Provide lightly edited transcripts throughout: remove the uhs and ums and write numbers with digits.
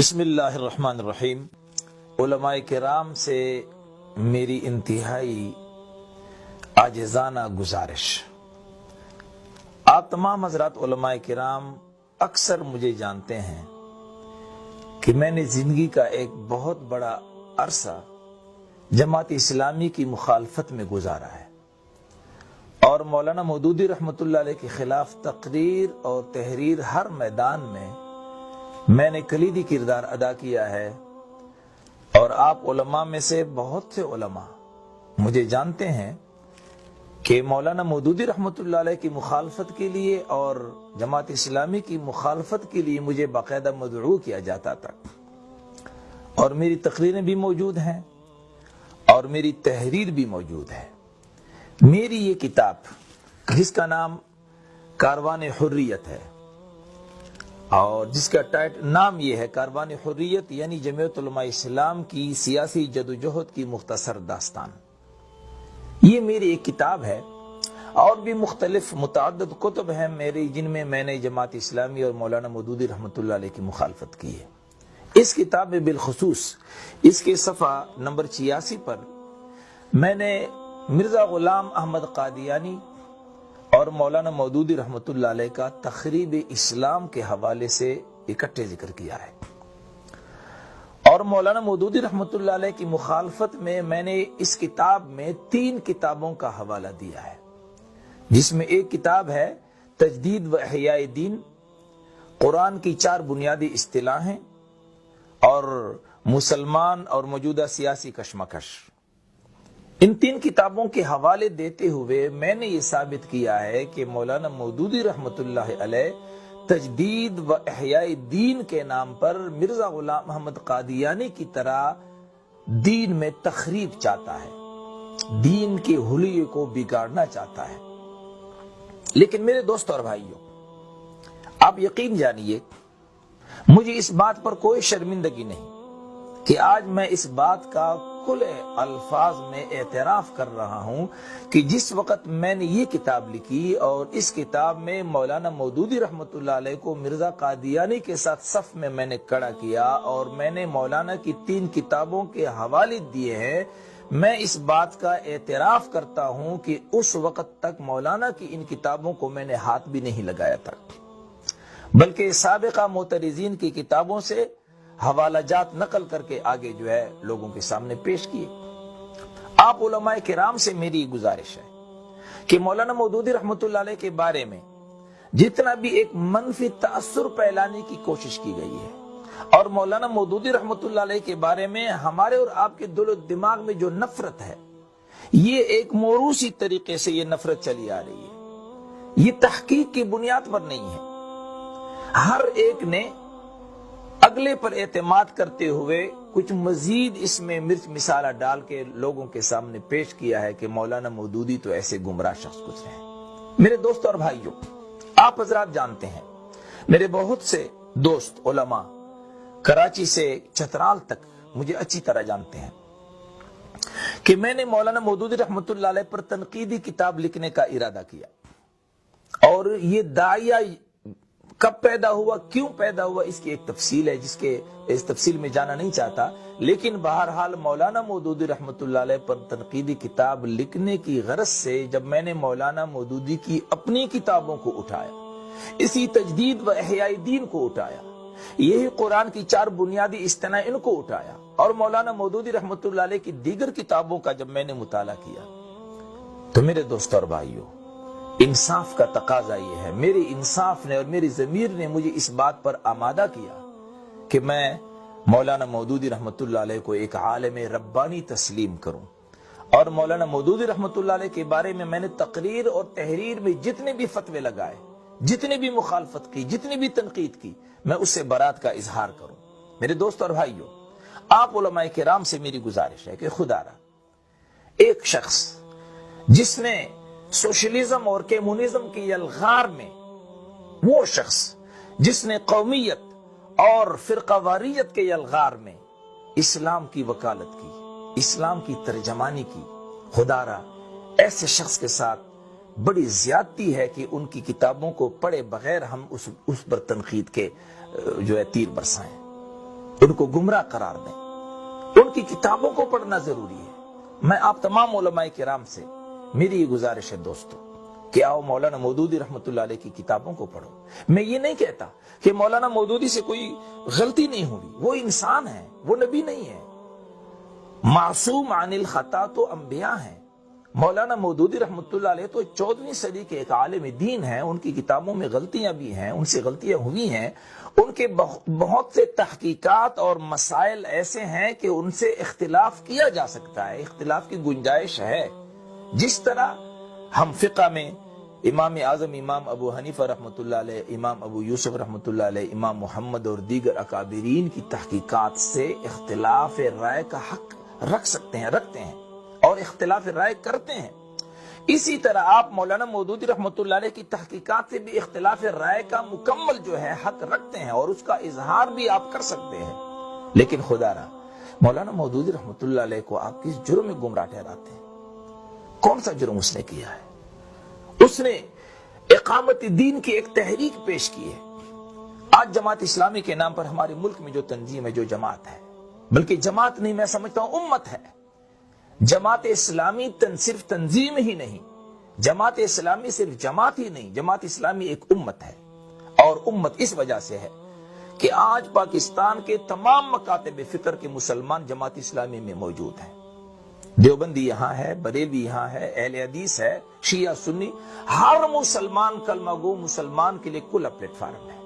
بسم اللہ الرحمن الرحیم۔ علماء کرام سے میری انتہائی عاجزانہ گزارش، آپ تمام حضرات علماء کرام اکثر مجھے جانتے ہیں کہ میں نے زندگی کا ایک بہت بڑا عرصہ جماعت اسلامی کی مخالفت میں گزارا ہے اور مولانا مودودی رحمۃ اللہ علیہ کے خلاف تقریر اور تحریر ہر میدان میں نے کلیدی کردار ادا کیا ہے، اور آپ علماء میں سے بہت سے علماء مجھے جانتے ہیں کہ مولانا مودودی رحمۃ اللہ علیہ کی مخالفت کے لیے اور جماعت اسلامی کی مخالفت کے لیے مجھے باقاعدہ مدعو کیا جاتا تھا، اور میری تقریریں بھی موجود ہیں اور میری تحریر بھی موجود ہے۔ میری یہ کتاب جس کا نام کاروان حریت ہے اور جس کا نام یہ ہے کاروان حریت، یعنی جمعیت علماء اسلام کی سیاسی جدوجہد کی مختصر داستان، یہ میری ایک کتاب ہے، اور بھی مختلف متعدد کتب ہیں میری جن میں نے جماعت اسلامی اور مولانا مودودی رحمۃ اللہ علیہ کی مخالفت کی ہے۔ اس کتاب میں بالخصوص اس کے صفحہ نمبر 86 پر میں نے مرزا غلام احمد قادیانی اور مولانا مودودی رحمۃ اللہ علیہ کا تخریب اسلام کے حوالے سے اکٹھے ذکر کیا ہے، اور مولانا مودودی رحمۃ اللہ علیہ کی مخالفت میں نے اس کتاب میں 3 کتابوں کا حوالہ دیا ہے، جس میں ایک کتاب ہے تجدید و احیاء دین، قرآن کی 4 بنیادی اصطلاحیں اور مسلمان اور موجودہ سیاسی کشمکش۔ ان 3 کتابوں کے حوالے دیتے ہوئے میں نے یہ ثابت کیا ہے کہ مولانا مودودی رحمۃ اللہ علیہ تجدید و احیاء دین کے نام پر مرزا غلام احمد قادیانی کی طرح دین میں تخریب چاہتا ہے، دین کے حلیے کو بگاڑنا چاہتا ہے۔ لیکن میرے دوست اور بھائیوں، آپ یقین جانیے مجھے اس بات پر کوئی شرمندگی نہیں کہ آج میں اس بات کا کھلے الفاظ میں اعتراف کر رہا ہوں کہ جس وقت میں نے یہ کتاب لکھی اور اس کتاب میں مولانا مودودی رحمۃ اللہ علیہ کو مرزا قادیانی کے ساتھ صف میں نے کھڑا کیا اور میں نے مولانا کی 3 کتابوں کے حوالے دیے ہیں، میں اس بات کا اعتراف کرتا ہوں کہ اس وقت تک مولانا کی ان کتابوں کو میں نے ہاتھ بھی نہیں لگایا تھا، بلکہ سابقہ معترضین کی کتابوں سے حوالہ جات نقل کر کے آگے لوگوں کے سامنے پیش کیے۔ آپ علماء کرام سے میری گزارش ہے کہ مولانا مودودی رحمۃ اللہ علیہ کے بارے میں جتنا بھی ایک منفی تاثر پھیلانے کی کوشش کی گئی ہے، اور مولانا مودودی رحمۃ اللہ علیہ کے بارے میں ہمارے اور آپ کے دل و دماغ میں جو نفرت ہے، یہ ایک موروثی طریقے سے یہ نفرت چلی آ رہی ہے، یہ تحقیق کی بنیاد پر نہیں ہے۔ ہر ایک نے اگلے پر اعتماد کرتے ہوئے کچھ مزید اس میں مرچ مسالہ ڈال کے لوگوں کے سامنے پیش کیا ہے کہ مولانا مودودی تو ایسے گمراہ شخص کچھ ہیں۔ میرے دوست اور بھائیوں، آپ حضرات جانتے ہیں، میرے بہت سے دوست علماء کراچی سے چترال تک مجھے اچھی طرح جانتے ہیں کہ میں نے مولانا مودودی رحمۃ اللہ علیہ پر تنقیدی کتاب لکھنے کا ارادہ کیا، اور یہ داعیہ کب پیدا ہوا، کیوں پیدا ہوا، اس کی ایک تفصیل ہے جس کے اس تفصیل میں جانا نہیں چاہتا، لیکن بہرحال مولانا مودودی رحمۃ اللہ علیہ پر تنقیدی کتاب لکھنے کی غرض سے جب میں نے مولانا مودودی کی اپنی کتابوں کو اٹھایا، اسی تجدید و احیاء دین کو اٹھایا، یہی قرآن کی 4 بنیادی اصطلاحیں ان کو اٹھایا، اور مولانا مودودی رحمۃ اللہ علیہ کی دیگر کتابوں کا جب میں نے مطالعہ کیا، تو میرے دوست اور بھائیوں، انصاف کا تقاضا یہ ہے، میرے انصاف نے اور میری ضمیر نے مجھے اس بات پر آمادہ کیا کہ میں مولانا مودودی رحمۃ اللہ علیہ کو ایک عالم ربانی تسلیم کروں، اور مولانا مودودی رحمۃ اللہ علیہ کے بارے میں نے تقریر اور تحریر میں جتنے بھی فتوے لگائے، جتنے بھی مخالفت کی، جتنی بھی تنقید کی، میں اس سے برات کا اظہار کروں۔ میرے دوست اور بھائیوں، آپ علماء کرام سے میری گزارش ہے کہ خدا را ایک شخص جس نے سوشلزم اور کمیونزم کی یلغار میں، وہ شخص جس نے قومیت اور فرقہ واریت کے یلغار میں اسلام کی وکالت کی، اسلام کی ترجمانی کی، خدا را ایسے شخص کے ساتھ بڑی زیادتی ہے کہ ان کی کتابوں کو پڑھے بغیر ہم اس پر تنقید کے تیر برسائیں۔ ان کو گمراہ قرار دیں، ان کی کتابوں کو پڑھنا ضروری ہے۔ میں آپ تمام علماء کرام سے میری یہ گزارش ہے دوستو کہ آؤ مولانا مودودی رحمت اللہ علیہ کی کتابوں کو پڑھو۔ میں یہ نہیں کہتا کہ مولانا مودودی سے کوئی غلطی نہیں ہوئی، وہ انسان ہے، وہ نبی نہیں ہے، معصوم عن الخطا تو انبیاء ہیں۔ مولانا مودودی رحمت اللہ علیہ تو 14ویں صدی کے ایک عالم دین ہیں، ان کی کتابوں میں غلطیاں بھی ہیں، ان سے غلطیاں ہوئی ہیں، ان کے بہت سے تحقیقات اور مسائل ایسے ہیں کہ ان سے اختلاف کیا جا سکتا ہے، اختلاف کی گنجائش ہے۔ جس طرح ہم فقہ میں امام اعظم امام ابو حنیفہ رحمۃ اللہ علیہ، امام ابو یوسف رحمۃ اللہ علیہ، امام محمد اور دیگر اکابرین کی تحقیقات سے اختلاف رائے کا حق رکھتے ہیں اور اختلاف رائے کرتے ہیں، اسی طرح آپ مولانا مودودی رحمت اللہ علیہ کی تحقیقات سے بھی اختلاف رائے کا مکمل جو ہے حق رکھتے ہیں اور اس کا اظہار بھی آپ کر سکتے ہیں۔ لیکن خدا را مولانا مودودی رحمت اللہ علیہ کو آپ کس جرم میں گمراہ ٹھہراتے ہیں؟ کون سا جرم اس نے کیا ہے؟ اس نے اقامت دین کی ایک تحریک پیش کی ہے۔ آج جماعت اسلامی کے نام پر ہمارے ملک میں جو تنظیم ہے، جو جماعت ہے، بلکہ جماعت نہیں، میں سمجھتا ہوں امت ہے۔ جماعت اسلامی صرف تنظیم ہی نہیں، جماعت اسلامی صرف جماعت ہی نہیں، جماعت اسلامی ایک امت ہے، اور امت اس وجہ سے ہے کہ آج پاکستان کے تمام مکاتب فکر کے مسلمان جماعت اسلامی میں موجود ہیں۔ دیوبندی یہاں ہے، بریلوی یہاں ہے، اہل حدیث ہے، شیعہ سنی، ہر مسلمان کلمہ گو مسلمان کے لیے کھلا پلیٹ فارم ہے۔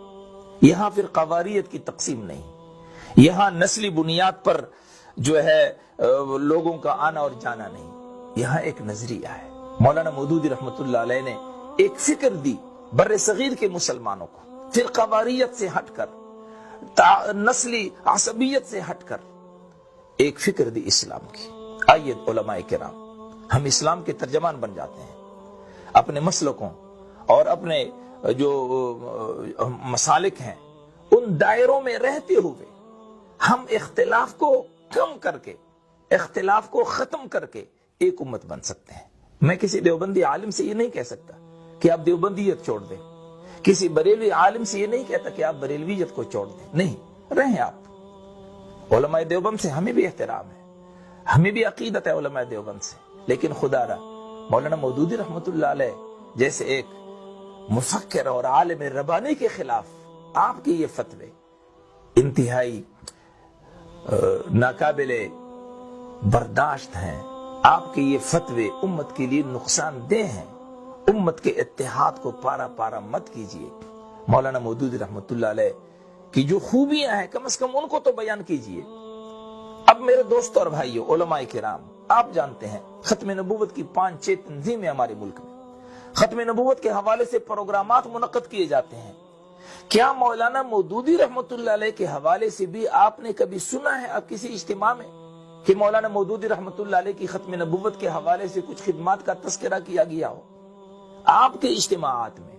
یہاں پھر قواریت کی تقسیم نہیں، یہاں نسلی بنیاد پر جو ہے لوگوں کا آنا اور جانا نہیں، یہاں ایک نظریہ ہے۔ مولانا مودودی رحمت اللہ علیہ نے ایک فکر دی بر صغیر کے مسلمانوں کو، پھر قواریت سے ہٹ کر، نسلی عصبیت سے ہٹ کر ایک فکر دی اسلام کی۔ آئیے علماء کرام، ہم اسلام کے ترجمان بن جاتے ہیں، اپنے مسلکوں اور اپنے جو مسالک ہیں ان دائروں میں رہتے ہوئے ہم اختلاف کو کم کر کے، اختلاف کو ختم کر کے ایک امت بن سکتے ہیں۔ میں کسی دیوبندی عالم سے یہ نہیں کہہ سکتا کہ آپ دیوبندیت چھوڑ دیں، کسی بریلوی عالم سے یہ نہیں کہتا کہ آپ بریلویت کو چھوڑ دیں، نہیں، رہیں آپ۔ علماء دیوبند سے ہمیں بھی احترام ہے، ہمیں بھی عقیدت ہے علماء دیوبند سے، لیکن خدا را مولانا مودودی رحمت اللہ علیہ جیسے ایک مفکر اور عالم ربانی کے خلاف آپ کے یہ فتوے انتہائی ناقابل برداشت ہیں۔ آپ کے یہ فتوے امت کے لیے نقصان دہ ہیں، امت کے اتحاد کو پارا پارا مت کیجیے۔ مولانا مودودی رحمت اللہ علیہ کی جو خوبیاں ہیں کم از کم ان کو تو بیان کیجیے۔ اب میرے دوستوں اور بھائیوں، علماء کرام، آپ جانتے ہیں ختم نبوت کی 5-6 تنظیمیں ہمارے ملک میں، ختم نبوت کے حوالے سے پروگرامات منعقد کیے جاتے ہیں۔ کیا مولانا مودودی رحمت اللہ علیہ کے حوالے سے بھی آپ نے کبھی سنا ہے اب کسی اجتماع میں کہ مولانا مودودی رحمت اللہ علیہ کی ختم نبوت کے حوالے سے کچھ خدمات کا تذکرہ کیا گیا ہو؟ آپ کے اجتماعات میں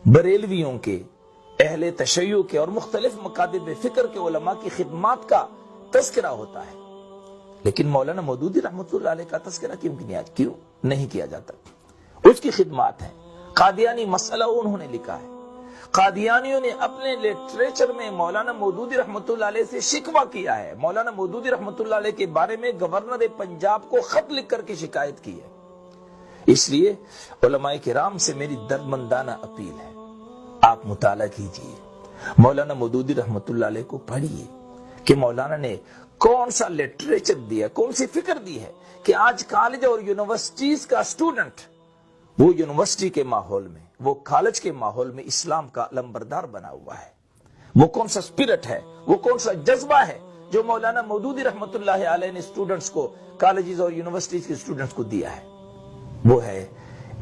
بریلویوں کے، اہل تشیع کے اور مختلف مکاتب فکر کے علماء کی خدمات کا تذکرہ ہوتا ہے، لیکن مولانا مودودی رحمت اللہ علیہ کا تذکرہ کیوں نہیں کیا جاتا؟ اس کی خدمات ہیں۔ قادیانی مسئلہ انہوں نے لکھا ہے، قادیانیوں نے اپنے لٹریچر میں مولانا مودودی رحمت اللہ علیہ سے شکوہ کیا ہے، مولانا مودودی رحمت اللہ علیہ کے بارے میں گورنر پنجاب کو خط لکھ کر کے شکایت کی ہے۔ اس لیے علماء کرام سے میری دردمندانہ اپیل ہے، آپ مطالعہ کیجئے، مولانا مودودی رحمت اللہ علیہ کو پڑھیے کہ مولانا نے کون سا لٹریچر دیا، کون سی فکر دی ہے کہ آج کالج اور یونیورسٹیز کا اسٹوڈنٹ وہ یونیورسٹی کے ماحول میں، وہ کالج کے ماحول میں اسلام کا لمبردار بنا ہوا ہے۔ وہ کون سا اسپرٹ ہے، وہ کون سا جذبہ ہے جو مولانا مودودی رحمت اللہ علیہ نے اسٹوڈنٹس کو، کالجز اور یونیورسٹیز کے اسٹوڈنٹس کو دیا ہے، وہ ہے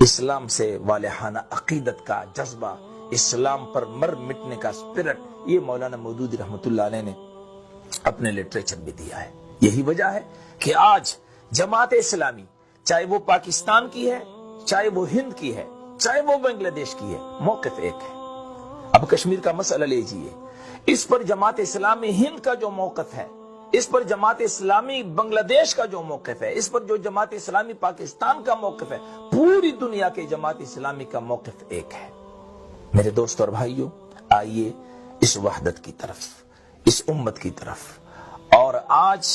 اسلام سے والہانہ عقیدت کا جذبہ، اسلام پر مر مٹنے کا اسپرٹ۔ یہ مولانا مودودی رحمت اللہ علیہ نے اپنے لٹریچر بھی دیا ہے۔ یہی وجہ ہے کہ آج جماعت اسلامی چاہے وہ پاکستان کی ہے، چاہے وہ ہند کی ہے، چاہے وہ بنگلہ دیش کی ہے، موقف ایک ہے۔ اب کشمیر کا مسئلہ لیجئے، اس پر جماعت اسلامی ہند کا جو موقف ہے، اس پر جماعت اسلامی بنگلہ دیش کا جو موقف ہے، اس پر جو جماعت اسلامی پاکستان کا موقف ہے، پوری دنیا کے جماعت اسلامی کا موقف ایک ہے۔ میرے دوست اور بھائیوں، آئیے اس وحدت کی طرف، اس امت کی طرف. اور آج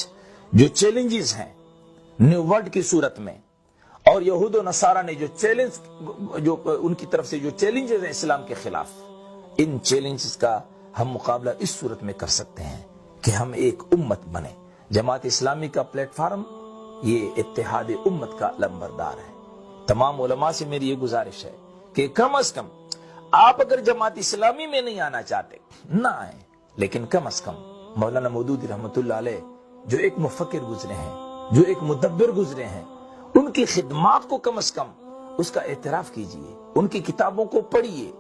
جو چیلنجز ہیں نیو ورلڈ کی صورت میں، اور یہود و نصارہ نے جو ان کی طرف سے جو چیلنجز ہیں اسلام کے خلاف، ان چیلنجز کا ہم مقابلہ اس صورت میں کر سکتے ہیں کہ ہم ایک امت بنیں. جماعت اسلامی کا پلیٹ فارم یہ اتحاد امت کا علمبردار ہے. تمام علماء سے میری یہ گزارش ہے کہ کم از کم آپ اگر جماعت اسلامی میں نہیں آنا چاہتے نہ آئیں، لیکن کم از کم مولانا مودودی رحمت اللہ علیہ جو ایک مفکر گزرے ہیں، جو ایک مدبر گزرے ہیں، ان کی خدمات کو کم از کم اس کا اعتراف کیجئے، ان کی کتابوں کو پڑھیے.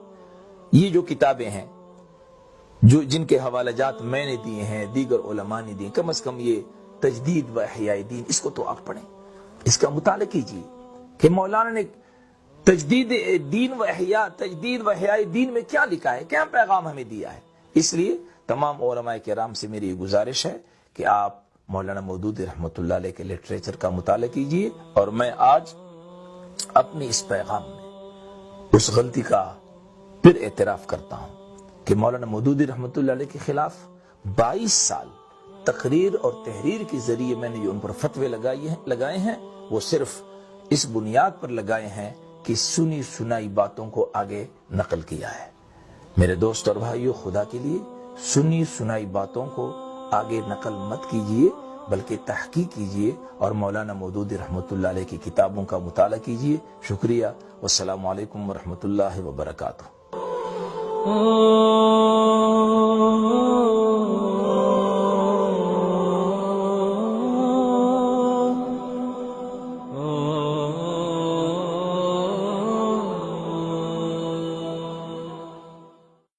یہ جو کتابیں ہیں جن کے حوالہ جات میں نے دیے ہیں، دیگر علماء نے دیے، کم از کم یہ تجدید و احیاء دین، اس کو تو آپ پڑھیں، اس کا مطالعہ کیجئے کہ مولانا نے تجدید و احیاء دین میں کیا لکھا ہے، کیا پیغام ہمیں دیا ہے. اس لیے تمام علماء کرام سے میری یہ گزارش ہے کہ آپ مولانا مودودی رحمت اللہ علیہ کے لٹریچر کا مطالعہ کیجئے. اور میں آج اپنی اس پیغام میں اس غلطی کا پھر اعتراف کرتا ہوں کہ مولانا مودودی رحمت اللہ علیہ کے خلاف 22 سال تقریر اور تحریر کے ذریعے میں نے جو ان پر فتوے لگائے ہیں، وہ صرف اس بنیاد پر لگائے ہیں کہ سنی سنائی باتوں کو آگے نقل کیا ہے. میرے دوست اور بھائیو، خدا کے لیے سنی سنائی باتوں کو آگے نقل مت کیجئے، بلکہ تحقیق کیجئے اور مولانا مودودی رحمت اللہ علیہ کی کتابوں کا مطالعہ کیجئے. شکریہ. والسلام علیکم ورحمۃ اللہ وبرکاتہ.